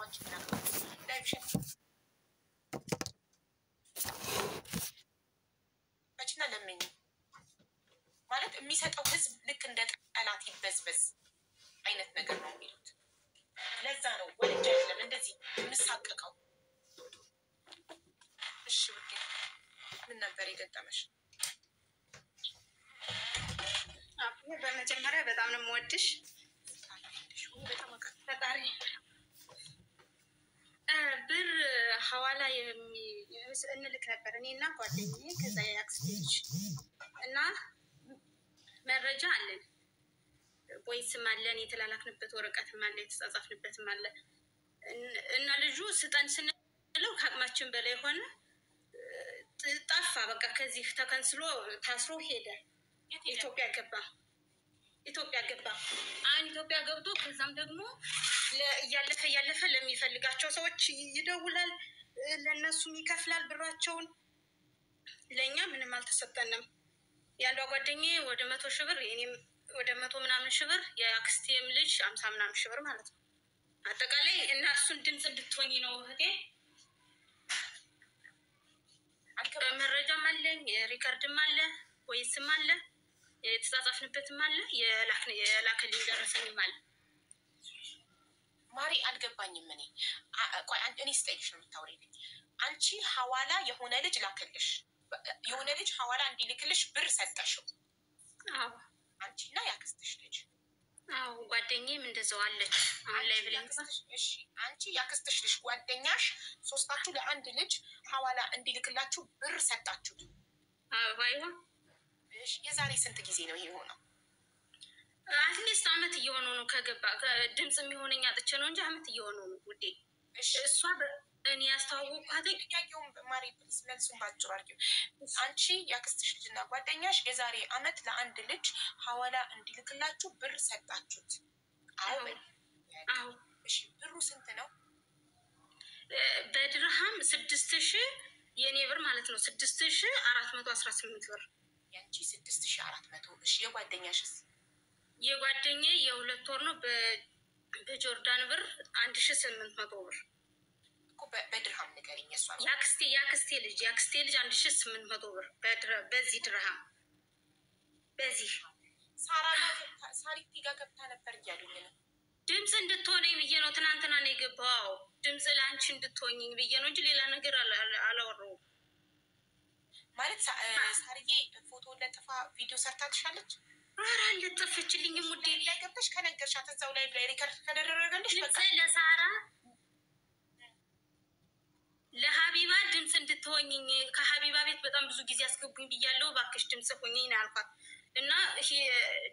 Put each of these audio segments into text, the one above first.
አንቺ ምን አገባሽ? ላይፍሽን መችና ለምኝ ማለት የሚሰጠው ህዝብ ልክ እንደ ጠላት ይበዝበዝ አይነት ነገር ነው የሚሉት። ለዛ ነው ወልጅ አይደለም እንደዚህ የምሳቀቀው። እሺ ውዴ ምን ነበር የገጠመሽ? በመጀመሪያ በጣም ነው የምወድሽ። ፈጣሪ ብር ሐዋላ እንልክ ነበር እኔ እና ጓደኛዬ፣ ከዛ የአክስቴ ልጅ እና መረጃ አለን፣ ቦይስም አለን፣ የተላላክንበት ወረቀትም አለ፣ የተጻጻፍንበትም አለ እና ልጁ ስጠን ስንለው ከአቅማችን በላይ ሆነ፣ ጠፋ። በቃ ከዚህ ተከንስሎ ታስሮ ሄደ። ኢትዮጵያ ገባ። አሁን ኢትዮጵያ ገብቶ ከዛም ደግሞ እያለፈ ለሚፈልጋቸው ሰዎች ይደውላል፣ ለእነሱም ይከፍላል ብራቸውን። ለእኛ ምንም አልተሰጠንም። የአንዷ ጓደኛዬ ወደ 100 ሺህ ብር፣ የኔም ወደ 100 ምናምን ሺህ ብር፣ የአክስቴም ልጅ 50 ምናምን ሺህ ብር ማለት ነው። አጠቃላይ እና እሱን ድምፅ እንድትሆኝ ነው እህቴ። መረጃም አለኝ፣ ሪከርድም አለ፣ ወይስም አለ፣ የተጻጻፍንበትም አለ፣ የላክልኝ ደረሰኝም አለ። ማሪ አልገባኝም። እኔ ስጠይቅሽ ነው የምታወሪልኝ። አንቺ ሐዋላ የሆነ ልጅ ላክልሽ፣ የሆነ ልጅ ሐዋላ እንዲልክልሽ ብር ሰጠሽው? አዎ። አንቺና ያክስትሽ ልጅ? አዎ። ጓደኛዬም እንደዛው አለች አሁን ላይ ብለኝ። እሺ አንቺ ያክስትሽ ልጅ ጓደኛሽ ሶስታችሁ ለአንድ ልጅ ሐዋላ እንዲልክላችሁ ብር ሰጣችሁት? አዎ። የዛሬ ስንት ጊዜ ነው ይሄ ሆነው? አትሊስት አመት እየሆነው ነው ከገባ። ድምፅ የሚሆነኝ አጥቼ ነው እንጂ አመት እየሆነው ነው ውዴ። እሷ እኔ ያስተዋወቅኳት ጥያቄውን ማሪ ፕሊስ መልሱን ባጭሩ አድርጊው። አንቺ ያክስትሽ ልጅና ጓደኛሽ የዛሬ አመት ለአንድ ልጅ ሐዋላ እንዲልክላችሁ ብር ሰጣችሁት? አዎ። አዎ። እሺ ብሩ ስንት ነው? በድርሃም 6000 የኔ ብር ማለት ነው 6418 ብር። ያንቺ 6400። እሺ የጓደኛሽስ? የጓደኛዬ የ2 ወር ነው በጆርዳን ብር 1800 ብር እኮ በድርሃም ንገሪኝ። እሷ ያክስቴ ልጅ 1800 ብር በዚህ ድርሃም። በዚህ ሳሪቲ ጋር ገብታ ነበር እያሉኝ ነው። ድምፅ እንድትሆነኝ ብዬ ነው ትናንትና ነው የገባው። ድምፅ ለአንቺ እንድትሆኝኝ ብዬ ነው እንጂ ሌላ ነገር አላወራሁም። ማለት ሳርዬ ፎቶ ለጥፋ ቪዲዮ ሰርታልሻለች? ኧረ አልለጠፈችልኝም ውዴ። ላይ ገብተሽ ከነገርሻት እዛው ላይ ሪከርድ ከደረገልሽ በቃ ለሳራ ለሀቢባ ድምፅ እንድትሆኝኝ ከሀቢባ ቤት በጣም ብዙ ጊዜ አስገቡኝ ብያለሁ፣ እባክሽ ድምፅ ሆኝኝ ነው ያልኳት እና ይሄ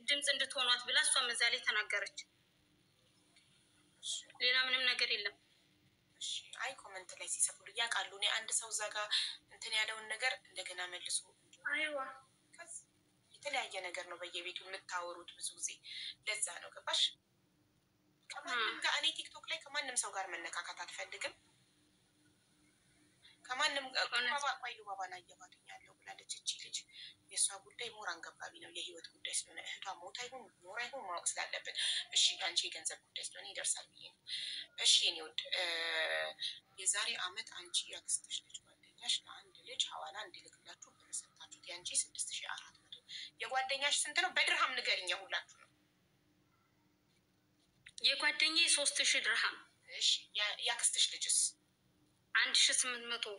ድምፅ እንድትሆኗት ብላ እሷ መዛ ላይ ተናገረች። ሌላ ምንም ነገር የለም። አይ ኮመንት ላይ ሲሰፉሉ ያውቃሉ። እኔ አንድ ሰው እዛ ጋር እንትን ያለውን ነገር እንደገና መልሱ። አይዋ የተለያየ ነገር ነው በየቤቱ የምታወሩት ብዙ ጊዜ። ለዛ ነው ገባሽ? ከማንም ጋር እኔ ቲክቶክ ላይ ከማንም ሰው ጋር መነካካት አልፈልግም። ከማንም ቆይ ሉባባን አየባትኛለሁ ብላለች እቺ ልጅ። የእሷ ጉዳይ ሞር አንገብጋቢ ነው፣ የህይወት ጉዳይ ስለሆነ እህቷ ሞታ ይሁን ኖራ ይሁን ማወቅ ስላለብን። እሺ አንቺ የገንዘብ ጉዳይ ስለሆነ ይደርሳል ብዬ ነው። እሺ እኔ ወድ የዛሬ አመት አንቺ ያክስትሽ ልጅ ጓደኛሽ ለአንድ ልጅ ሐዋላ እንዲልክላችሁ ብር ሰጣችሁት። የአንቺ 6400። የጓደኛሽ ስንት ነው? በድርሃም ንገሪኝ ሁላችሁ ነው። የጓደኛዬ 3000 ድርሃም። እሺ ያክስትሽ ልጅስ? 1800።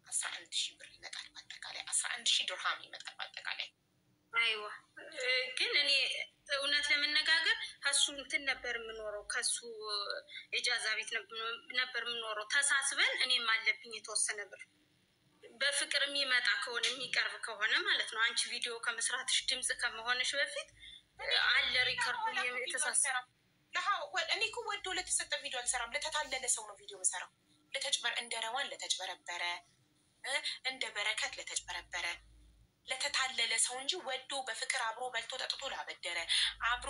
11,000 ብር ይመጣል በአጠቃላይ። 11,000 ድርሃም ይመጣል በአጠቃላይ። አይዋ ግን እኔ እውነት ለመነጋገር ከሱ እንትን ነበር የምኖረው፣ ከሱ ኢጃዛ ቤት ነበር የምኖረው። ተሳስበን እኔም አለብኝ የተወሰነ ብር በፍቅር የሚመጣ ከሆነ የሚቀርብ ከሆነ ማለት ነው። አንቺ ቪዲዮ ከመስራትሽ ድምፅ ከመሆንሽ በፊት አለ ሪከርዱ የተሳሰረ። እኔ እኮ ወዶ ለተሰጠ ቪዲዮ አልሰራም። ለተታለለ ሰው ነው ቪዲዮ የምሰራው። እንደ ረዋን ለተጭበረበረ፣ እንደ በረከት ለተጭበረበረ ለተታለለ ሰው እንጂ ወዶ በፍቅር አብሮ በልቶ ጠጥቶ ላበደረ፣ አብሮ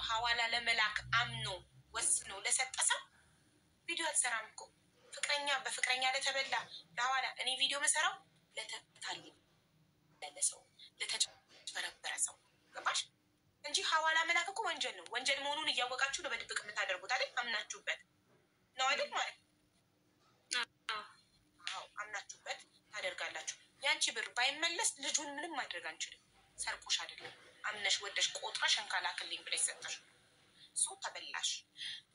ሐዋላ ለመላክ አምኖ ወስኖ ለሰጠ ሰው ቪዲዮ አልሰራም እኮ። በፍቅረኛ ለተበላ ለሐዋላ እኔ ቪዲዮ መሰራው ለተታለለ ሰው፣ ለተጭበረበረ ሰው ገባሽ? እንጂ እንጂ ሐዋላ መላክ እኮ ወንጀል ነው። ወንጀል መሆኑን እያወቃችሁ ነው በድብቅ የምታደርጉት አይደል? አምናችሁበት ነው አይደል? ማለት አዎ፣ አምናችሁበት ታደርጋላችሁ። ያንቺ ብር ባይመለስ ልጁን ምንም ማድረግ አንችልም። ሰርቆሽ አይደለም፣ አምነሽ ወደሽ ቆጥረሽ እንካላክልኝ ብለሽ ሰጠሽ። እሱ ተበላሽ።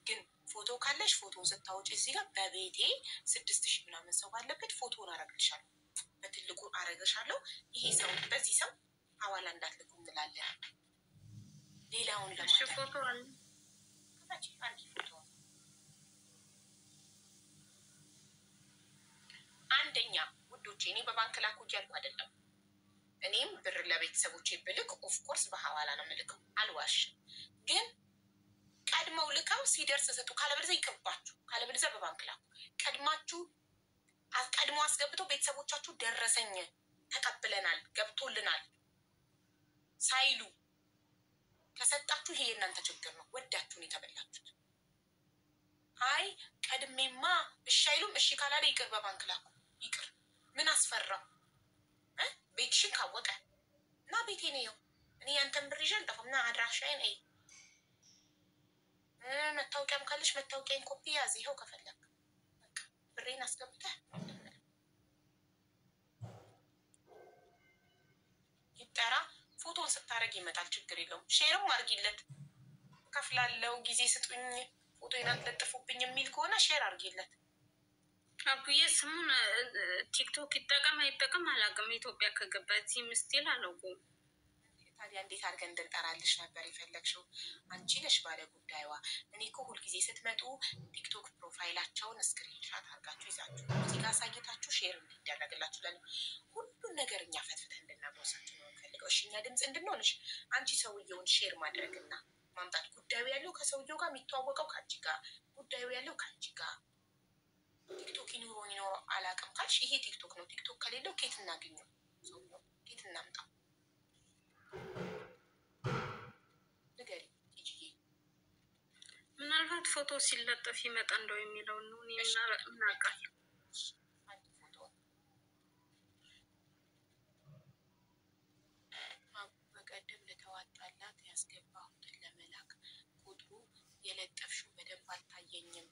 ግን ፎቶ ካለሽ ፎቶን ስታወጪ እዚህ ጋር በቤቴ 6,000 ምናምን ሰው ባለበት ፎቶን አረግልሻለሁ፣ በትልቁ አረግሻለሁ። ይሄ ሰው በዚህ ሰው ሐዋላ እንዳትልኩ እንላለን። ሌላውን ፎቶ አለ አንደኛ ውዶቼ፣ እኔ በባንክ ላኩ እያልኩ አይደለም። እኔም ብር ለቤተሰቦቼ ብልክ ኦፍኮርስ በሐዋላ ነው ምልከው፣ አልዋሽም። ግን ቀድመው ልከው ሲደርስ ሰጡ። ካለበለዚያ ይቅርባችሁ፣ ካለበለዚያ በባንክ ላኩ። ቀድሞ አስገብተው ቤተሰቦቻችሁ ደረሰኝ ተቀብለናል ገብቶልናል ሳይሉ ከሰጣችሁ ይሄ የእናንተ ችግር ነው። ወዳችሁን የተበላችሁት። አይ ቀድሜማ እሺ አይሉም። እሺ ካላለ ይቅር፣ በባንክ ላኩ። ይቅር ምን አስፈራው? ቤትሽን ካወቀ እና ቤቴ ነው። እኔ ያንተን ብር ይዤ አልጠፋም። እና አድራሻዬን መታወቂያም ካለሽ መታወቂያን ኮፒ ያዝ። ይኸው ከፈለግ ብሬን አስገብተህ ይጠራ። ፎቶን ስታረግ ይመጣል፣ ችግር የለውም። ሼርም አርጊለት፣ ከፍላለው፣ ጊዜ ስጡኝ፣ ፎቶን አትለጥፉብኝ የሚል ከሆነ ሼር አርጊለት። አቡዬ ስሙን ቲክቶክ ይጠቀም አይጠቀም አላውቅም። ኢትዮጵያ ከገባ እዚህ ምስቲል አላውቅም። ታዲያ እንዴት አድርገን እንድንጠራልሽ ነበር የፈለግሽው? አንቺ ነሽ ባለ ጉዳይዋ። እኔ እኮ ሁልጊዜ ስትመጡ ቲክቶክ ፕሮፋይላቸውን ስክሪንሻት አድርጋችሁ ይዛችሁ እዚህ ጋር አሳይታችሁ ሼር እንዲደረግላችሁ ለን ሁሉን ነገር እኛ ፈትፍተን እንድናብረሳችሁ ነው የምፈልገው። እሺ እኛ ድምፅ እንድንሆንሽ፣ አንቺ ሰውየውን ሼር ማድረግና ማምጣት። ጉዳዩ ያለው ከሰውየው ጋር፣ የሚተዋወቀው ከአንቺ ጋር፣ ጉዳዩ ያለው ከአንቺ ጋር። ቲክቶክ ይኖረው አላውቅም ካልሽ ይሄ ቲክቶክ ነው። ቲክቶክ ከሌለው ኬት እናገኘው? ሰውየው ኬት እናምጣው? ንገሪ ቲጂዬ። ምናልባት ፎቶ ሲለጠፍ ይመጣ እንደው የሚለው ነው። እኔ እናውቃለሁ። አንድ ፎቶ በቀደም ለተዋጣላት ያስገባሁትን ለመላክ ቁጥሩ የለጠፍሽው በደንብ አልታየኝም።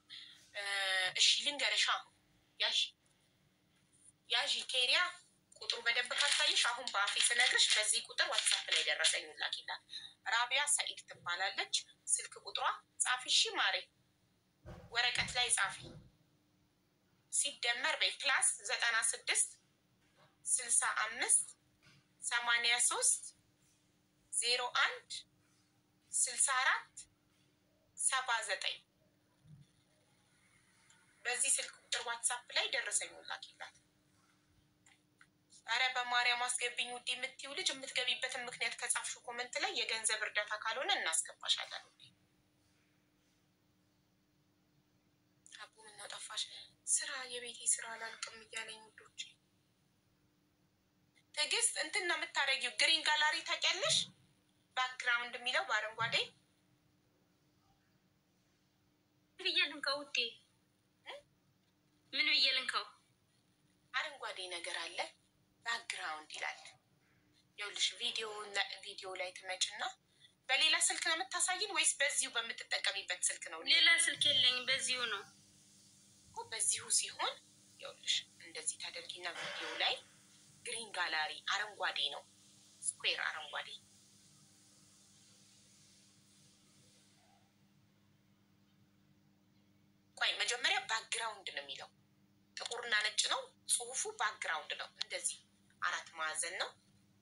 እሺ ልንገርሽ፣ አሁን ያዥ ኬሪያ ቁጥሩ በደንብ ካልታየሽ አሁን በአፌ ስነግርሽ በዚህ ቁጥር ዋትሳፕ ላይ ደረሰኝ ላኪላት። ራቢያ ሰኢድ ትባላለች። ስልክ ቁጥሯ ጻፊ። እሺ ማሬ፣ ወረቀት ላይ ጻፊ። ሲደመር በይ ፕላስ 96 65 83 01 64 79 በዚህ ስልክ ቁጥር ዋትሳፕ ላይ ደረሰኝ ላኪላት። አረ በማርያም አስገብኝ ውዴ የምትይው ልጅ የምትገቢበትን ምክንያት ከጻፍሹ ኮመንት ላይ የገንዘብ እርዳታ ካልሆነ እናስገባሻለን። ውዴ አቡ ምነው ጠፋሽ? ስራ የቤቴ ስራ አላልቅም እያለኝ ውዶች። ትዕግስት እንትን ነው የምታደርጊው። ግሪን ጋላሪ ታውቂያለሽ? ባክግራውንድ የሚለው በአረንጓዴ ብዬ ልንከው ውዴ፣ ምን ብዬ ልንከው? አረንጓዴ ነገር አለ ባክግራውንድ ይላል። ይኸውልሽ ቪዲዮ ላይ ትመጭና በሌላ ስልክ ነው የምታሳይን ወይስ በዚሁ በምትጠቀሚበት ስልክ ነው? ሌላ ስልክ የለኝም፣ በዚሁ ነው እኮ። በዚሁ ሲሆን ይኸውልሽ እንደዚህ ታደርጊና ቪዲዮ ላይ ግሪን ጋላሪ አረንጓዴ ነው፣ ስኩዌር አረንጓዴ። ቆይ መጀመሪያ ባክግራውንድ ነው የሚለው፣ ጥቁርና ነጭ ነው ጽሁፉ። ባክግራውንድ ነው እንደዚህ 4 ማዕዘን ነው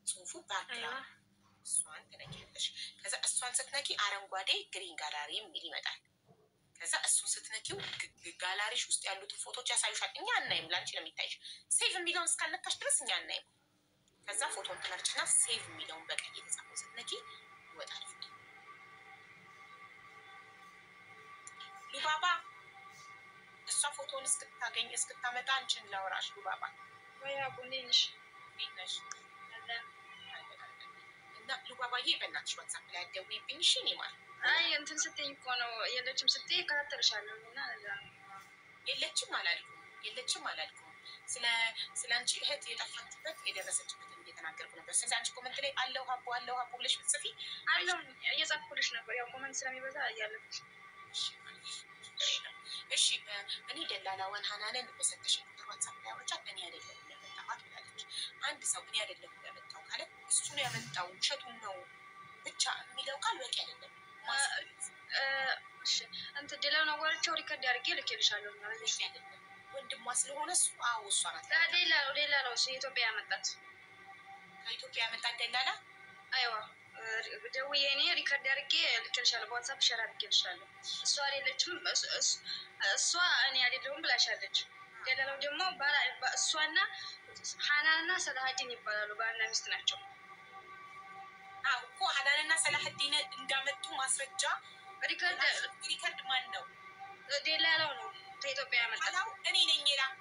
ጽሁፉ ባክግራውንድ። እሷን ትነኪያለሽ። ከዛ እሷን ስትነኪ አረንጓዴ ግሪን ጋላሪ የሚል ይመጣል። ከዛ እሱን ስትነኪው ጋላሪሽ ውስጥ ያሉትን ፎቶች ያሳዩሻል። እኛ አናይም፣ ላንቺ ነው የሚታይሽ። ሴቭ የሚለውን እስካልነካሽ ድረስ እኛ አናይም። ከዛ ፎቶን ትመርጭና ሴቭ የሚለውን በቀይ የተጻፈው ስትነኪ ይወጣል ፎቶ። ሉባባ እሷ ፎቶን እስክታመጣ አንቺን ላውራሽ። ሉባባ ወይ አቡኔሽ ነሽ እና ሉባባዬ በእናትሽ ዋትሳፕ ላይ አትደውይብኝ እሺ? እኔ ማለት አይ እንትን ስትይኝ እኮ ነው የለችም ስትይ እከታተልሻለሁ እና የለችም አላልኩም። ስለ አንቺ እህት የጠፋችበት የደረሰችበትን እየተናገርኩ ነበር። ስለዚህ አንቺ ኮመንት ላይ አለው ሀቦ ብለሽ ብትጽፊ አለው እየጻፍኩልሽ ነበር። ያው ኮመንት ስለሚበዛ እያለብሽ እሺ እኔ ደላላዋን ሀናንን በሰጠሽ ቁጥር ዋትሳፕ ላይ አውርቻት እኔ አይደለም ያመጣኋት ብላለች። አንድ ሰው እኔ አይደለም ያመጣው ካለ እሱን ያመጣው ውሸቱን ነው ብቻ የሚለው ቃል በቂ አይደለም። እንትን ሌላው ነው ወርቸው ሪከርድ አድርጌ ልኬልሻለሁ ማለት አይደለም። ወንድሟ ስለሆነ እሱ እሷ ናት። ሌላ ነው የኢትዮጵያ ያመጣት ከኢትዮጵያ ያመጣት ደላላ አይዋ ደውዬ እኔ ሪከርድ አድርጌ ልኬልሻለሁ። በዋትሳፕ ሸር አድርጌልሻለሁ። እሷ አይደለችም እሷ እኔ አይደለሁም ብላሻለች። ደላላው ደግሞ እሷና ሀናንና ሰላሀዲን ይባላሉ። ባልና ሚስት ናቸው። እኮ ሀናንና ሰላሀዲን እንዳመጡ ማስረጃ ሪከርድ ማን ነው? ደላላው ነው ከኢትዮጵያ ያመጣው። እኔ ነኝ የላኳት